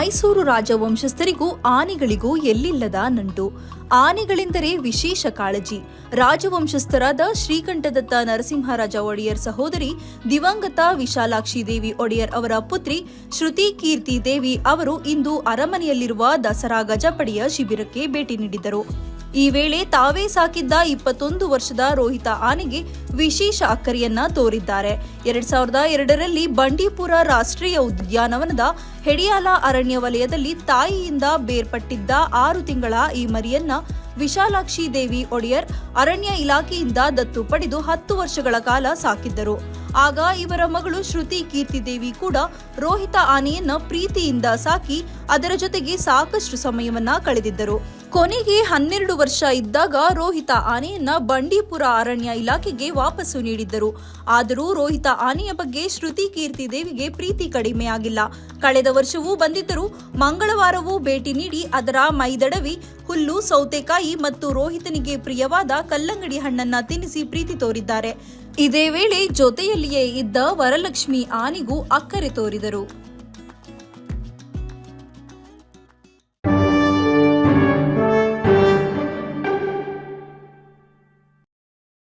ಮೈಸೂರು ರಾಜವಂಶಸ್ಥರಿಗೂ ಆನೆಗಳಿಗೂ ಎಲ್ಲಿಲ್ಲದ ನಂಟು. ಆನೆಗಳೆಂದರೆ ವಿಶೇಷ ಕಾಳಜಿ. ರಾಜವಂಶಸ್ಥರಾದ ಶ್ರೀಕಂಠದತ್ತ ನರಸಿಂಹರಾಜ ಒಡೆಯರ್ ಸಹೋದರಿ ದಿವಂಗತ ವಿಶಾಲಾಕ್ಷಿ ದೇವಿ ಒಡೆಯರ್ ಅವರ ಪುತ್ರಿ ಶ್ರುತಿ ಕೀರ್ತಿ ದೇವಿ ಅವರು ಇಂದು ಅರಮನೆಯಲ್ಲಿರುವ ದಸರಾ ಗಜಪಡೆಯ ಶಿಬಿರಕ್ಕೆ ಭೇಟಿ ನೀಡಿದರು. ಈ ವೇಳೆ ತಾವೇ ಸಾಕಿದ್ದ 21 ವರ್ಷದ ರೋಹಿತ ಆನೆಗೆ ವಿಶೇಷ ಅಕ್ಕರೆಯನ್ನ ತೋರಿದ್ದಾರೆ. 2002ರಲ್ಲಿ ಬಂಡೀಪುರ ರಾಷ್ಟ್ರೀಯ ಉದ್ಯಾನವನದ ಹೆಡಿಯಾಲ ಅರಣ್ಯ ವಲಯದಲ್ಲಿ ತಾಯಿಯಿಂದ ಬೇರ್ಪಟ್ಟಿದ್ದ 6 ತಿಂಗಳ ಈ ಮರಿಯನ್ನ ವಿಶಾಲಾಕ್ಷಿ ದೇವಿ ಒಡೆಯರ್ ಅರಣ್ಯ ಇಲಾಖೆಯಿಂದ ದತ್ತು ಪಡೆದು 10 ವರ್ಷಗಳ ಕಾಲ ಸಾಕಿದ್ದರು. ಆಗ ಇವರ ಮಗಳು ಶ್ರುತಿ ಕೀರ್ತಿ ದೇವಿ ಕೂಡ ರೋಹಿತ ಆನೆಯನ್ನ ಪ್ರೀತಿಯಿಂದ ಸಾಕಿ ಅದರ ಜೊತೆಗೆ ಸಾಕಷ್ಟು ಸಮಯವನ್ನ ಕಳೆದಿದ್ದರು. ಕೊನೆಗೆ 12 ವರ್ಷ ಇದ್ದಾಗ ರೋಹಿತ ಆನೆಯನ್ನ ಬಂಡೀಪುರ ಅರಣ್ಯ ಇಲಾಖೆಗೆ ವಾಪಸ್ಸು ನೀಡಿದ್ದರು. ಆದರೂ ರೋಹಿತ ಆನೆಯ ಬಗ್ಗೆ ಶ್ರುತಿ ಕೀರ್ತಿ ದೇವಿಗೆ ಪ್ರೀತಿ ಕಡಿಮೆಯಾಗಿಲ್ಲ. ಕಳೆದ ವರ್ಷವೂ ಬಂದಿದ್ದರು. ಮಂಗಳವಾರವೂ ಭೇಟಿ ನೀಡಿ ಅದರ ಮೈದಡವಿ ಹುಲ್ಲು, ಸೌತೆಕಾಯಿ ಮತ್ತು ರೋಹಿತನಿಗೆ ಪ್ರಿಯವಾದ ಕಲ್ಲಂಗಡಿ ಹಣ್ಣನ್ನ ತಿನ್ನಿಸಿ ಪ್ರೀತಿ ತೋರಿದ್ದಾರೆ. ಇದೇ ವೇಳೆ ಜೊತೆಯಲ್ಲಿಯೇ ಇದ್ದ ವರಲಕ್ಷ್ಮಿ ಆನೆಗೂ ಅಕ್ಕರೆ ತೋರಿದರು.